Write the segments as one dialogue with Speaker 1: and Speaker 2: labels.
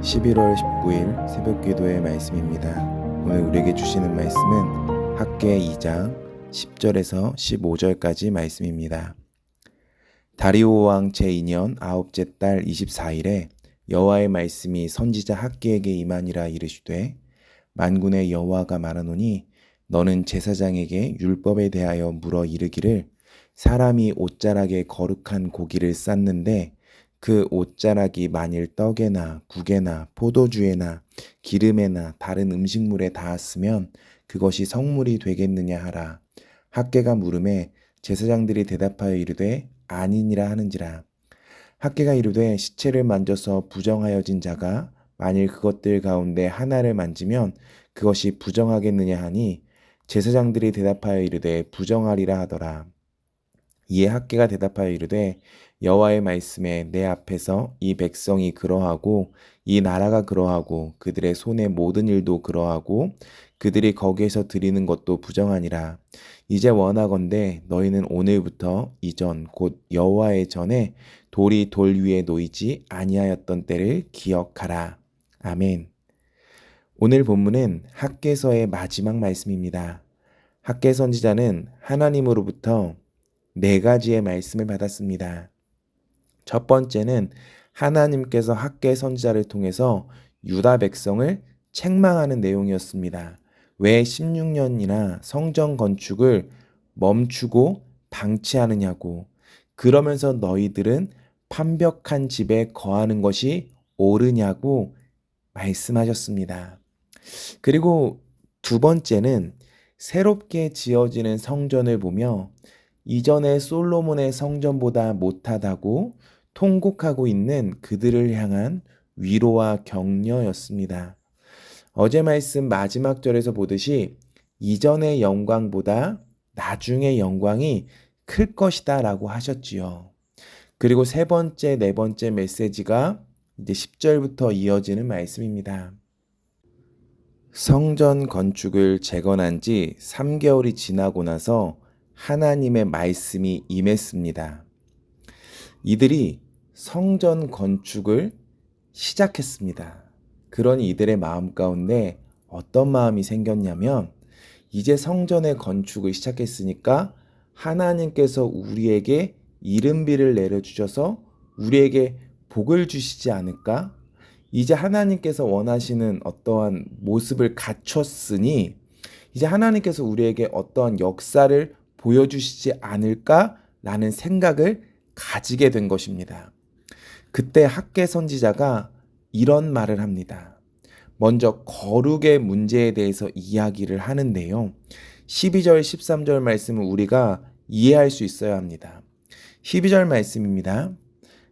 Speaker 1: 11월 19일 새벽기도의 말씀입니다. 오늘 우리에게 주시는 말씀은 학개 2장 10절에서 15절까지 말씀입니다. 다리오 왕 제2년 9째 달 24일에 여호와의 말씀이 선지자 학개에게 임하니라 이르시되 만군의 여호와가 말하노니 너는 제사장에게 율법에 대하여 물어 이르기를 사람이 옷자락에 거룩한 고기를 쌓는데 그 옷자락이 만일 떡에나 국에나 포도주에나 기름에나 다른 음식물에 닿았으면 그것이 성물이 되겠느냐 하라. 학개가 물음에 제사장들이 대답하여 이르되 아니니라 하는지라. 학개가 이르되 시체를 만져서 부정하여진 자가 만일 그것들 가운데 하나를 만지면 그것이 부정하겠느냐 하니 제사장들이 대답하여 이르되 부정하리라 하더라. 이에 학개가 대답하여 이르되 여호와의 말씀에 내 앞에서 이 백성이 그러하고 이 나라가 그러하고 그들의 손의 모든 일도 그러하고 그들이 거기에서 드리는 것도 부정하니라. 이제 원하건대 너희는 오늘부터 이전 곧 여호와의 전에 돌이 돌 위에 놓이지 아니하였던 때를 기억하라. 아멘. 오늘 본문은 학개서의 마지막 말씀입니다. 학개 선지자는 하나님으로부터 4가지의 말씀을 받았습니다. 첫 번째는 하나님께서 학개 선지자를 통해서 유다 백성을 책망하는 내용이었습니다. 왜 16년이나 성전 건축을 멈추고 방치하느냐고. 그러면서 너희들은 판벽한 집에 거하는 것이 옳으냐고 말씀하셨습니다. 그리고 두 번째는 새롭게 지어지는 성전을 보며 이전의 솔로몬의 성전보다 못하다고 통곡하고 있는 그들을 향한 위로와 격려였습니다. 어제 말씀 마지막 절에서 보듯이 이전의 영광보다 나중의 영광이 클 것이다 라고 하셨지요. 그리고 세 번째, 네 번째 메시지가 이제 10절부터 이어지는 말씀입니다. 성전 건축을 재건한 지 3개월이 지나고 나서 하나님의 말씀이 임했습니다. 이들이 성전 건축을 시작했습니다. 그러니 이들의 마음 가운데 어떤 마음이 생겼냐면 이제 성전의 건축을 시작했으니까 하나님께서 우리에게 이른비를 내려주셔서 우리에게 복을 주시지 않을까? 이제 하나님께서 원하시는 어떠한 모습을 갖췄으니 이제 하나님께서 우리에게 어떠한 역사를 보여주시지 않을까라는 생각을 가지게 된 것입니다. 그때 학개 선지자가 이런 말을 합니다. 먼저 거룩의 문제에 대해서 이야기를 하는데요. 12절, 13절 말씀을 우리가 이해할 수 있어야 합니다. 12절 말씀입니다.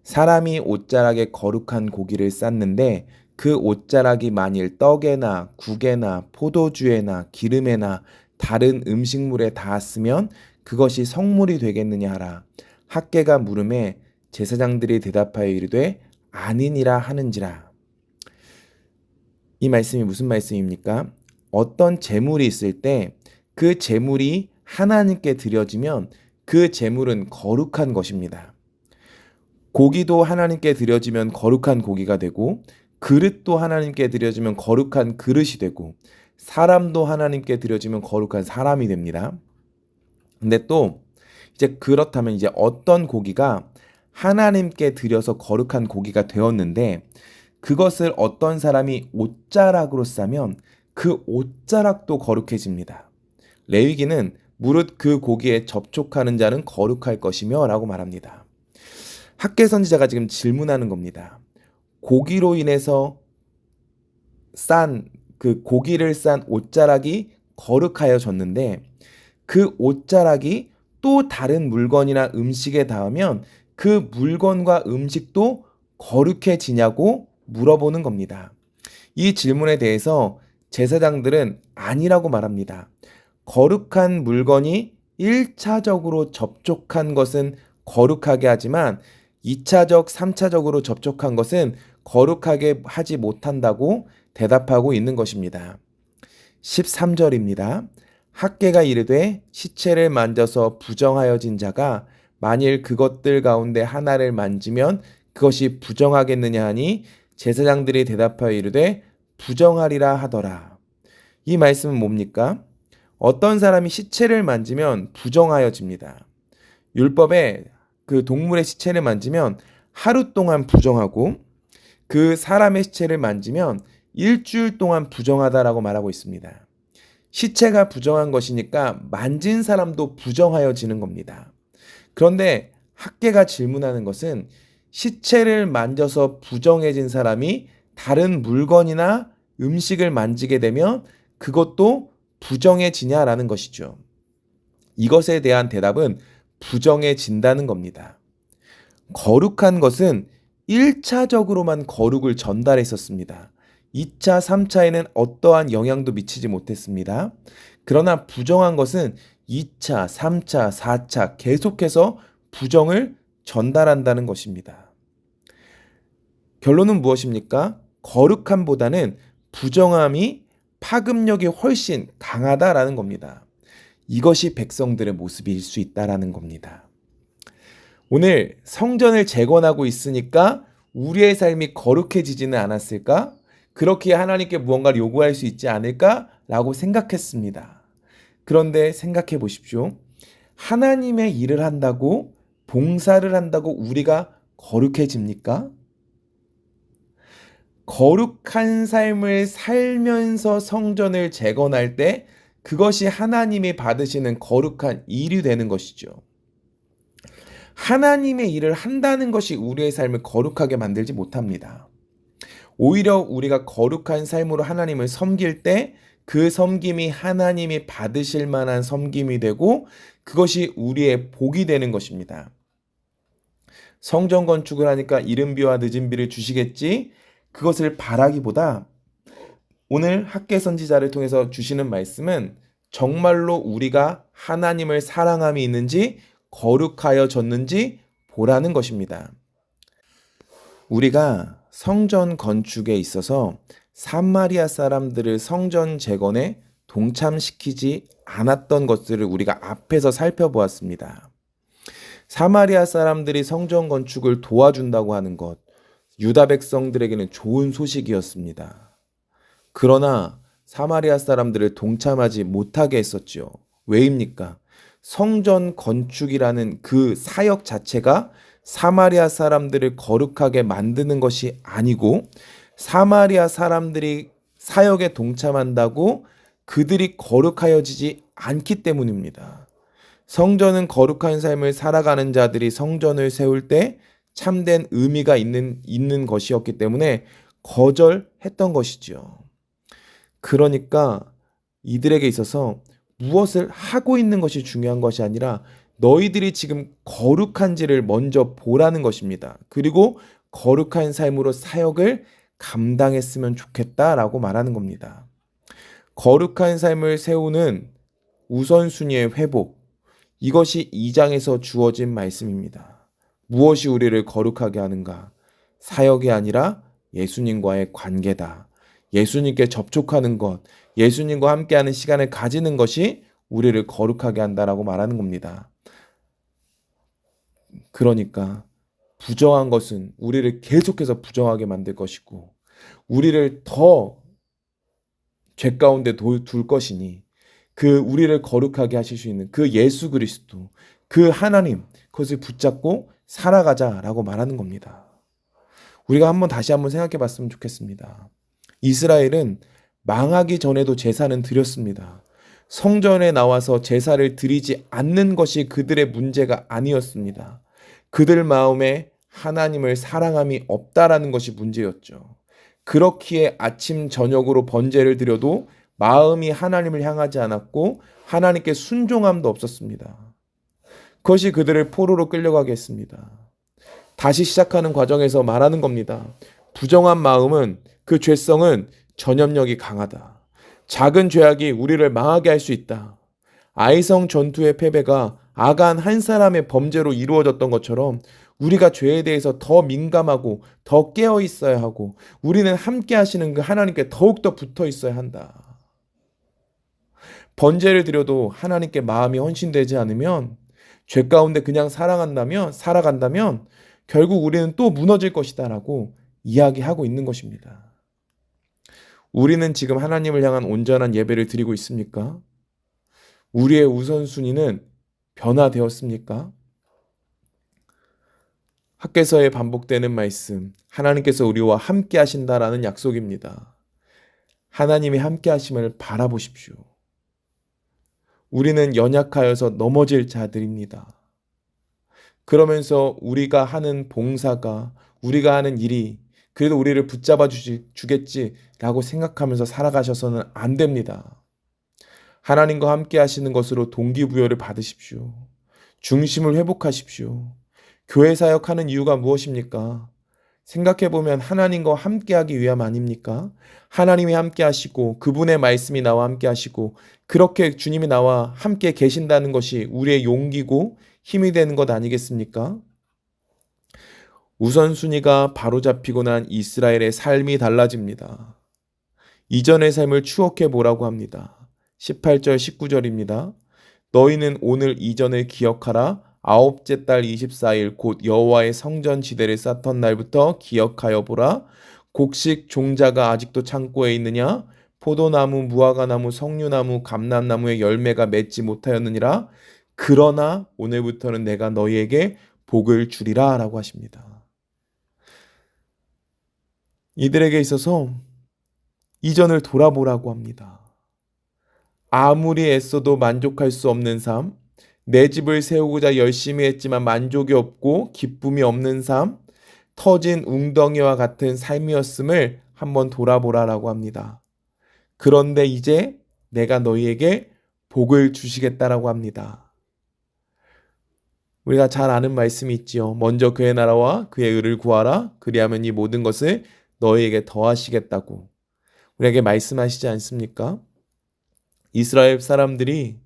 Speaker 1: 사람이 옷자락에 거룩한 고기를 쌓는데 그 옷자락이 만일 떡에나 국에나 포도주에나 기름에나 다른 음식물에 닿았으면 그것이 성물이 되겠느냐 하라. 학개가 물음에 제사장들이 대답하여 이르되 아니니라 하는지라. 이 말씀이 무슨 말씀입니까? 어떤 제물이 있을 때 그 제물이 하나님께 드려지면 그 제물은 거룩한 것입니다. 고기도 하나님께 드려지면 거룩한 고기가 되고 그릇도 하나님께 드려지면 거룩한 그릇이 되고 사람도 하나님께 드려지면 거룩한 사람이 됩니다. 근데 또 이제 그렇다면 이제 어떤 고기가 하나님께 드려서 거룩한 고기가 되었는데 그것을 어떤 사람이 옷자락으로 싸면 그 옷자락도 거룩해집니다. 레위기는 무릇 그 고기에 접촉하는 자는 거룩할 것이며 라고 말합니다. 학개 선지자가 지금 질문하는 겁니다. 고기로 인해서 그 고기를 싼 옷자락이 거룩하여졌는데 그 옷자락이 또 다른 물건이나 음식에 닿으면 그 물건과 음식도 거룩해지냐고 물어보는 겁니다. 이 질문에 대해서 제사장들은 아니라고 말합니다. 거룩한 물건이 1차적으로 접촉한 것은 거룩하게 하지만 2차적, 3차적으로 접촉한 것은 거룩하게 하지 못한다고 대답하고 있는 것입니다. 13절입니다. 학개가 이르되 시체를 만져서 부정하여진 자가 만일 그것들 가운데 하나를 만지면 그것이 부정하겠느냐 하니 제사장들이 대답하여 이르되 부정하리라 하더라. 이 말씀은 뭡니까? 어떤 사람이 시체를 만지면 부정하여집니다. 율법에 그 동물의 시체를 만지면 하루 동안 부정하고 그 사람의 시체를 만지면 일주일 동안 부정하다라고 말하고 있습니다. 시체가 부정한 것이니까 만진 사람도 부정하여지는 겁니다. 그런데 학계가 질문하는 것은 시체를 만져서 부정해진 사람이 다른 물건이나 음식을 만지게 되면 그것도 부정해지냐라는 것이죠. 이것에 대한 대답은 부정해진다는 겁니다. 거룩한 것은 1차적으로만 거룩을 전달했었습니다. 2차, 3차에는 어떠한 영향도 미치지 못했습니다. 그러나 부정한 것은 2차, 3차, 4차 계속해서 부정을 전달한다는 것입니다. 결론은 무엇입니까? 거룩함보다는 부정함이 파급력이 훨씬 강하다라는 겁니다. 이것이 백성들의 모습일 수 있다라는 겁니다. 오늘 성전을 재건하고 있으니까 우리의 삶이 거룩해지지는 않았을까? 그렇게 하나님께 무언가를 요구할 수 있지 않을까라고 생각했습니다. 그런데 생각해 보십시오. 하나님의 일을 한다고, 봉사를 한다고 우리가 거룩해집니까? 거룩한 삶을 살면서 성전을 재건할 때 그것이 하나님이 받으시는 거룩한 일이 되는 것이죠. 하나님의 일을 한다는 것이 우리의 삶을 거룩하게 만들지 못합니다. 오히려 우리가 거룩한 삶으로 하나님을 섬길 때 그 섬김이 하나님이 받으실 만한 섬김이 되고 그것이 우리의 복이 되는 것입니다. 성전 건축을 하니까 이른 비와 늦은 비를 주시겠지? 그것을 바라기보다 오늘 학계 선지자를 통해서 주시는 말씀은 정말로 우리가 하나님을 사랑함이 있는지 거룩하여졌는지 보라는 것입니다. 우리가 성전 건축에 있어서 사마리아 사람들을 성전 재건에 동참시키지 않았던 것들을 우리가 앞에서 살펴보았습니다. 사마리아 사람들이 성전 건축을 도와준다고 하는 것, 유다 백성들에게는 좋은 소식이었습니다. 그러나 사마리아 사람들을 동참하지 못하게 했었지요. 왜입니까? 성전 건축이라는 그 사역 자체가 사마리아 사람들을 거룩하게 만드는 것이 아니고 사마리아 사람들이 사역에 동참한다고 그들이 거룩하여지지 않기 때문입니다. 성전은 거룩한 삶을 살아가는 자들이 성전을 세울 때 참된 의미가 있는 것이었기 때문에 거절했던 것이지요. 그러니까 이들에게 있어서 무엇을 하고 있는 것이 중요한 것이 아니라 너희들이 지금 거룩한지를 먼저 보라는 것입니다. 그리고 거룩한 삶으로 사역을 감당했으면 좋겠다라고 말하는 겁니다. 거룩한 삶을 세우는 우선순위의 회복, 이것이 2장에서 주어진 말씀입니다. 무엇이 우리를 거룩하게 하는가? 사역이 아니라 예수님과의 관계다. 예수님께 접촉하는 것, 예수님과 함께하는 시간을 가지는 것이 우리를 거룩하게 한다라고 말하는 겁니다. 그러니까 부정한 것은 우리를 계속해서 부정하게 만들 것이고 우리를 더 죄 가운데 둘 것이니 그 우리를 거룩하게 하실 수 있는 그 예수 그리스도, 그 하나님, 그것을 붙잡고 살아가자라고 말하는 겁니다. 우리가 다시 한번 생각해 봤으면 좋겠습니다. 이스라엘은 망하기 전에도 제사는 드렸습니다. 성전에 나와서 제사를 드리지 않는 것이 그들의 문제가 아니었습니다. 그들 마음에 하나님을 사랑함이 없다라는 것이 문제였죠. 그렇기에 아침 저녁으로 번제를 드려도 마음이 하나님을 향하지 않았고 하나님께 순종함도 없었습니다. 그것이 그들을 포로로 끌려가게 했습니다. 다시 시작하는 과정에서 말하는 겁니다. 부정한 마음은, 그 죄성은 전염력이 강하다. 작은 죄악이 우리를 망하게 할 수 있다. 아이성 전투의 패배가 아간 한 사람의 범죄로 이루어졌던 것처럼 우리가 죄에 대해서 더 민감하고 더 깨어 있어야 하고 우리는 함께 하시는 그 하나님께 더욱더 붙어 있어야 한다. 번제를 드려도 하나님께 마음이 헌신되지 않으면, 죄 가운데 그냥 살아간다면 결국 우리는 또 무너질 것이다라고 이야기하고 있는 것입니다. 우리는 지금 하나님을 향한 온전한 예배를 드리고 있습니까? 우리의 우선순위는 변화되었습니까? 학개서에 반복되는 말씀, 하나님께서 우리와 함께 하신다라는 약속입니다. 하나님이 함께 하심을 바라보십시오. 우리는 연약하여서 넘어질 자들입니다. 그러면서 우리가 하는 봉사가, 우리가 하는 일이 그래도 우리를 붙잡아 주겠지라고 생각하면서 살아가셔서는 안 됩니다. 하나님과 함께 하시는 것으로 동기부여를 받으십시오. 중심을 회복하십시오. 교회 사역하는 이유가 무엇입니까? 생각해보면 하나님과 함께하기 위함 아닙니까? 하나님이 함께 하시고 그분의 말씀이 나와 함께 하시고 그렇게 주님이 나와 함께 계신다는 것이 우리의 용기고 힘이 되는 것 아니겠습니까? 우선순위가 바로잡히고 난 이스라엘의 삶이 달라집니다. 이전의 삶을 추억해 보라고 합니다. 18절 19절입니다. 너희는 오늘 이전을 기억하라. 아홉째 달 24일 곧 여호와의 성전 지대를 쌓던 날부터 기억하여 보라. 곡식 종자가 아직도 창고에 있느냐? 포도나무, 무화과나무, 석류나무, 감람나무의 열매가 맺지 못하였느니라. 그러나 오늘부터는 내가 너희에게 복을 주리라 라고 하십니다. 이들에게 있어서 이전을 돌아보라고 합니다. 아무리 애써도 만족할 수 없는 삶, 내 집을 세우고자 열심히 했지만 만족이 없고 기쁨이 없는 삶, 터진 웅덩이와 같은 삶이었음을 한번 돌아보라라고 합니다. 그런데 이제 내가 너희에게 복을 주시겠다라고 합니다. 우리가 잘 아는 말씀이 있지요. 먼저 그의 나라와 그의 의를 구하라. 그리하면 이 모든 것을 너희에게 더하시겠다고 우리에게 말씀하시지 않습니까? 이스라엘 사람들이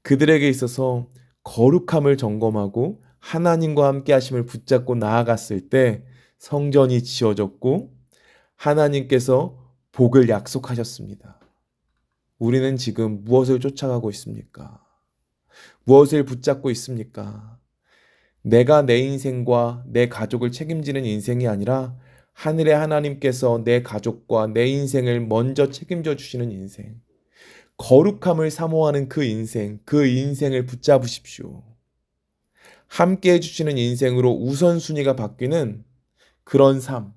Speaker 1: 그들에게 있어서 거룩함을 점검하고 하나님과 함께 하심을 붙잡고 나아갔을 때 성전이 지어졌고 하나님께서 복을 약속하셨습니다. 우리는 지금 무엇을 쫓아가고 있습니까? 무엇을 붙잡고 있습니까? 내가 내 인생과 내 가족을 책임지는 인생이 아니라 하늘의 하나님께서 내 가족과 내 인생을 먼저 책임져 주시는 인생. 거룩함을 사모하는 그 인생을 붙잡으십시오. 함께 해주시는 인생으로 우선순위가 바뀌는 그런 삶,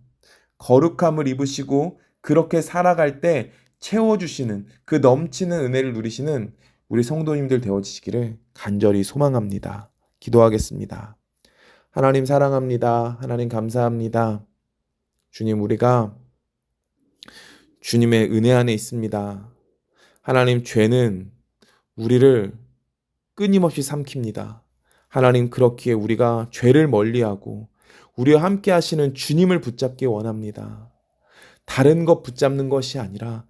Speaker 1: 거룩함을 입으시고 그렇게 살아갈 때 채워주시는 그 넘치는 은혜를 누리시는 우리 성도님들 되어지시기를 간절히 소망합니다. 기도하겠습니다. 하나님 사랑합니다. 하나님 감사합니다. 주님, 우리가 주님의 은혜 안에 있습니다. 하나님, 죄는 우리를 끊임없이 삼킵니다. 하나님, 그렇기에 우리가 죄를 멀리하고 우리와 함께 하시는 주님을 붙잡기 원합니다. 다른 것 붙잡는 것이 아니라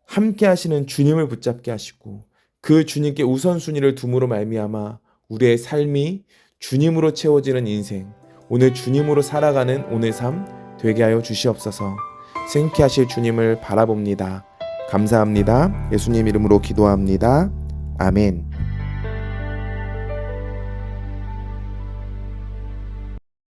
Speaker 1: 함께 하시는 주님을 붙잡게 하시고 그 주님께 우선순위를 둠으로 말미암아 우리의 삶이 주님으로 채워지는 인생, 오늘 주님으로 살아가는 오늘 삶 되게 하여 주시옵소서. 승케 하실 주님을 바라봅니다. 감사합니다. 예수님 이름으로 기도합니다. 아멘.